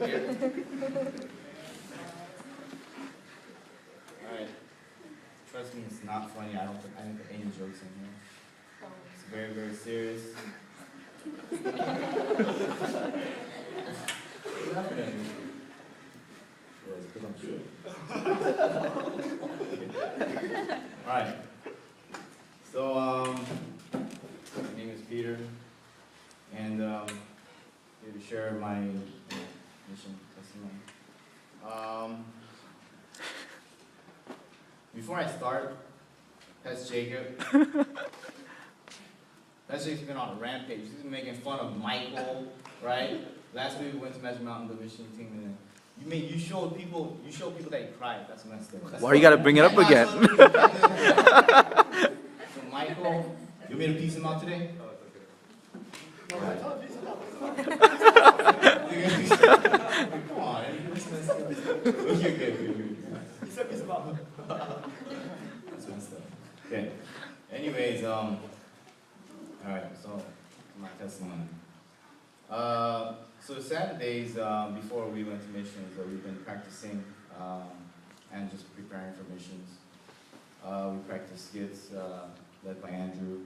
Alright. Trust me, it's not funny. I didn't put any jokes in here. It's very, very serious. What's happening? Well, it's because I'm sure. Alright. So, my name is Peter, and here to share my mission testimony. Before I start, Pastor Jacob's been on a rampage. He's been making fun of Michael, right? Last week we went to Magic Mountain, the mission team, and you showed people that you cried. That's messed up. Why you gotta bring it up again? So Michael, you want me to piece him out today? Oh, it's okay. Come on, that's messed up. You're good. He said piece him out. That's messed up. Okay. Anyways, all right. So my testimony. So Saturdays before we went to missions, we've been practicing and just preparing for missions. We practiced skits led by Andrew,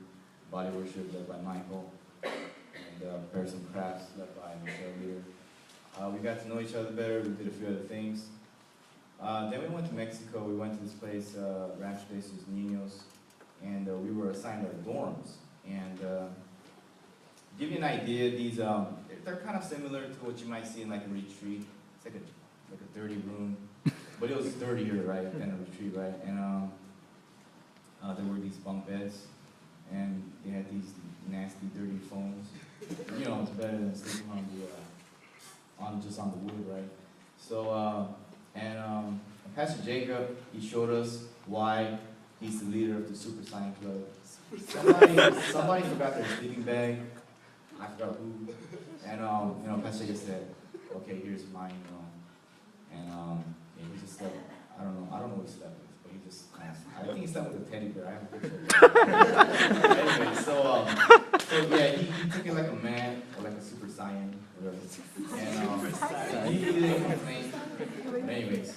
body worship led by Michael, and prepared some crafts led by Michelle Leader. We got to know each other better. We did a few other things. Then we went to Mexico. We went to this place, Rancho de sus Niños, and we were assigned our dorms. And to give you an idea, these they're kind of similar to what you might see in like a retreat. It's like a dirty room, but it was dirtier, right, than a retreat, right? And there were these bunk beds, and they had these nasty, dirty phones. You know, it's better than sleeping on the wood, right? So Pastor Jacob, he showed us why he's the leader of the Super Science Club. Somebody forgot their sleeping bag. I forgot who. And Pastor Jacob said, "Okay, here's mine." And he just slept. I don't know what he slept with, but he just. I think he slept with a teddy bear. I have a picture. Anyway, so yeah, he took it like a man, or like a super saiyan, whatever. And he didn't complain. But anyways,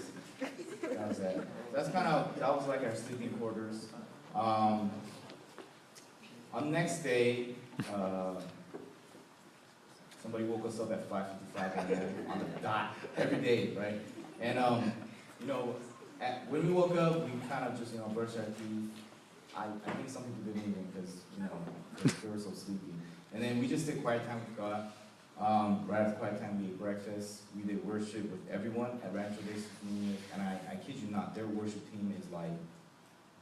that was that. That was like our sleeping quarters. On the next day, somebody woke us up at 5:55 on the dot every day, right? And when we woke up, we kind of just brushed our teeth. I think some people didn't even because they were so sleepy. And then we just did quiet time with God. Right after quiet time, we ate breakfast. We did worship with everyone at Rancho de sus Niños. And I kid you not, their worship team is like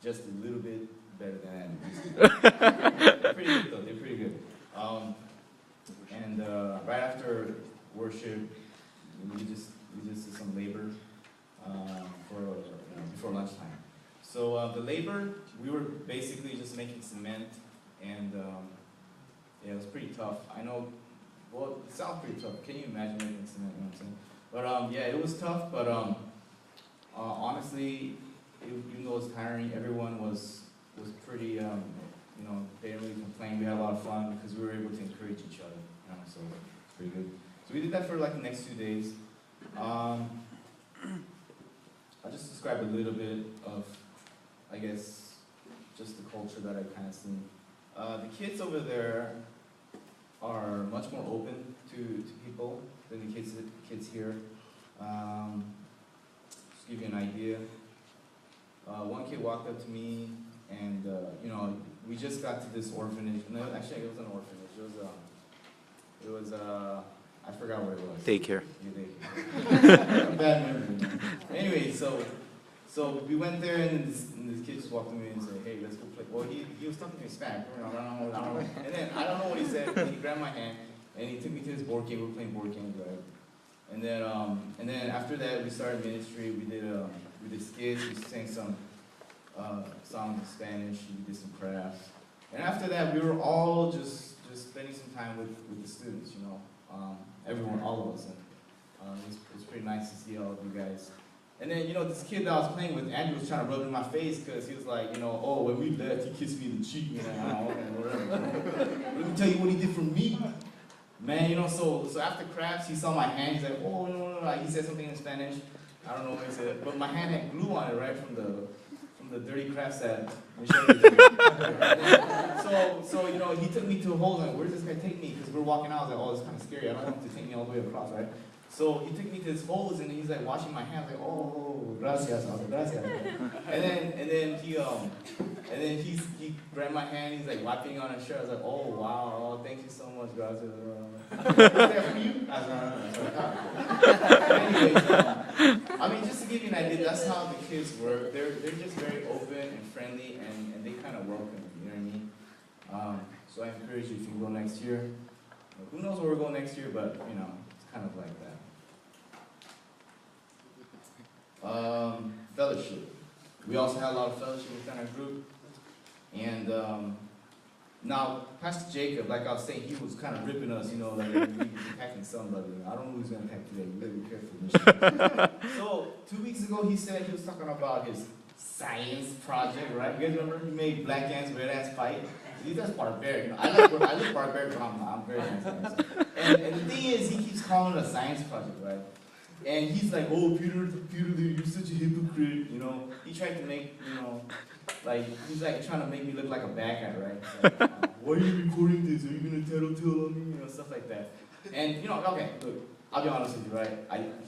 just a little bit better than they're pretty good though. They're pretty good. And right after worship, we just did some labor before lunchtime. So the labor, we were basically just making cement, and yeah, it was pretty tough. I know. Well, it sounds pretty tough. Can you imagine making cement? You know what I'm saying? But yeah, it was tough. But honestly, even though it was tiring, everyone was pretty. They didn't really complain. We had a lot of fun because we were able to encourage each other. So it's pretty good. So we did that for like the next 2 days. I'll just describe a little bit of, I guess, just the culture that I've kind of seen. The kids over there are much more open to people than the kids here. Just to give you an idea. One kid walked up to me, and we just got to this orphanage. No, actually, it was an orphanage. It was I forgot what it was. Daycare. Yeah, daycare. Bad memory. Anyway, so we went there, and this kid just walked to me and said, "Hey, let's go play." Well, he was talking to me Spanish. I don't know. And then I don't know what he said. But he grabbed my hand and he took me to his board game. We were playing board games, right? And then after that, we started ministry. We did skits. We sang some songs in Spanish. We did some crafts. And after that, we were all just spending some time with the students. Everyone, all of us. And it was pretty nice to see all of you guys. And then, this kid that I was playing with, Andrew was trying to rub it in my face because he was like, "Oh, when we left, he kissed me in the cheek." Okay, whatever. Let me tell you what he did for me. Man, so after crafts, he saw my hand. He's like, oh, no. Like, he said something in Spanish. I don't know what he said, but my hand had glue on it, right, from the dirty crafts that Michelle did. So he took me to a hole. Like, where does this guy take me? Because we're walking out. I was like, oh, it's kind of scary. I don't want him to take me all the way across, right? So he took me to his holes, and he's like washing my hands. Like, oh, gracias, gracias. And then he grabbed my hand. He's like wiping on his shirt. I was like, oh wow, oh, thank you so much, gracias. Is that for you? Anyways, just to give you an idea, that's how the kids work. They're just very open and friendly, and they kind of welcome you. You know what I mean? So I encourage you if you go next year. Who knows where we're going next year, but it's kind of like that. Fellowship. We also had a lot of fellowship within our group. And now, Pastor Jacob, like I was saying, he was kind of ripping us, like we were attacking somebody. I don't know who's going to attack today. You better be careful. So, 2 weeks ago, he said he was talking about his science project, right? You guys remember? He made black ants, red ants fight. That's barbaric. I look barbaric, but I'm very handsome. And the thing is, he keeps calling it a science project, right? And he's like, oh, Peter, you're such a hypocrite, He tried to make, he's like trying to make me look like a bad guy, right? Like, why are you recording this? Are you going to tattletale on me? Stuff like that. And, okay, look, I'll be honest with you, right?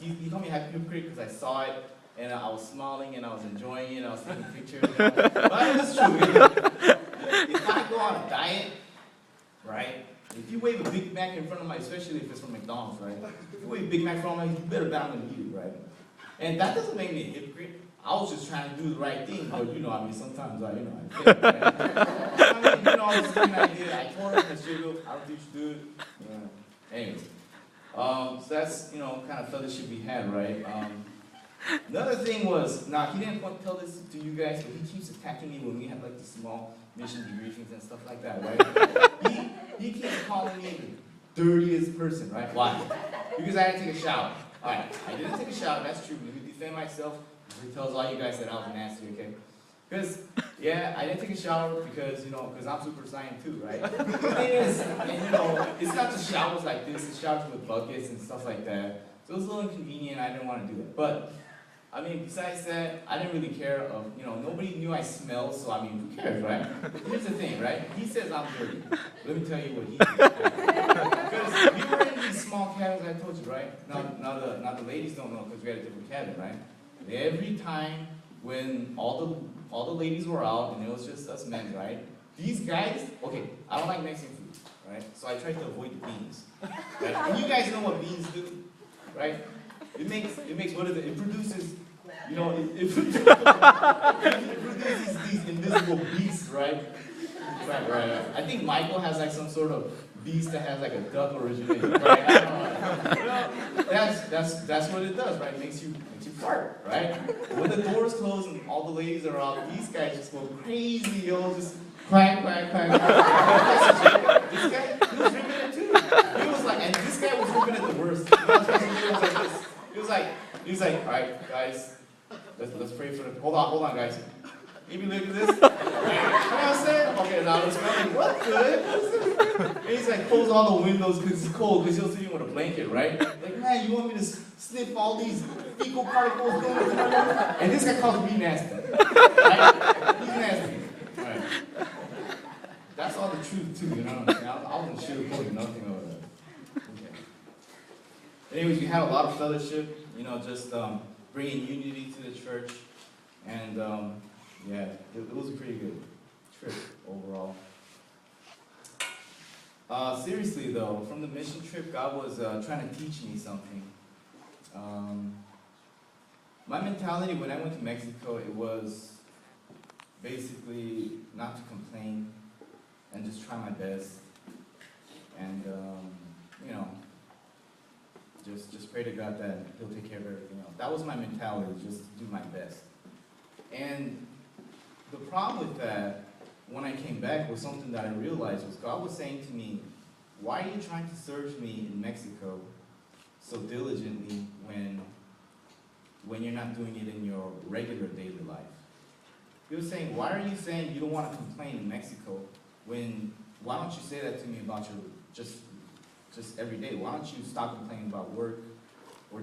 He called me a hypocrite because I saw it, and I was smiling, and I was enjoying it, I was taking pictures. But it's true. If I go on a diet, right? If you wave a Big Mac in front of especially if it's from McDonald's, right? If you wave a Big Mac in front of me, you better bet I'm going to eat it, right? And that doesn't make me a hypocrite. I was just trying to do the right thing, but sometimes I think, right? I was thinking I told her that I don't think you should do it. Anyways, so that's, kind of fellowship we had, right? Another thing was, now he didn't want to tell this to you guys, but he keeps attacking me when we have like the small mission debriefings and stuff like that, right? He keeps calling me the dirtiest person, right? Why? Because I didn't take a shower. Alright, I didn't take a shower, that's true. Let me defend myself. He tells all you guys that I was nasty, okay? Because, I didn't take a shower because, because I'm Super Saiyan too, right? The thing is, it's not just showers like this, it's showers with buckets and stuff like that. So it was a little inconvenient, I didn't want to do that. But, besides that, I didn't really care of, nobody knew I smelled, so who cares, right? Here's the thing, right? He says I'm dirty. Let me tell you what he did. Because we were in these small cabins, I told you, right? Now the ladies don't know because we had a different cabin, right? Every time when all the ladies were out and it was just us men, right? These guys, okay, I don't like Mexican food, right? So I tried to avoid the beans, right? And you guys know what beans do, right? It makes what is it? It produces, it produces these invisible beasts, right? Right. I think Michael has like some sort of beast that has like a duck originating, right? I don't know. That's what it does, right? It makes you fart, right? When the doors close and all the ladies are out, these guys just go crazy, just quack. This guy, he was ripping it too. He was like, and this guy was ripping it the worst. He was like this. He was like, all right, guys, let's pray for the. Hold on, guys. Maybe look at this. You know what I'm saying? Okay, now let's smell like, what good? And he's like, close all the windows because it's cold because he'll sleep with a blanket, right? Like, man, you want me to sniff all these fecal particles going into my nose? And this guy calls me nasty. Right? He's nasty. All right. That's all the truth, too, I wasn't sugarcoating nothing over that. Okay. Anyways, we had a lot of fellowship, just bringing unity to the church. And, it was a pretty good trip overall. Seriously though, from the mission trip, God was trying to teach me something. My mentality when I went to Mexico, it was basically not to complain and just try my best. And, just pray to God that He'll take care of everything else. That was my mentality, just to do my best. And the problem with that, when I came back, was something that I realized was God was saying to me, why are you trying to serve me in Mexico so diligently when you're not doing it in your regular daily life? He was saying, why are you saying you don't want to complain in Mexico why don't you say that to me about your just just every day. Why don't you stop complaining about work?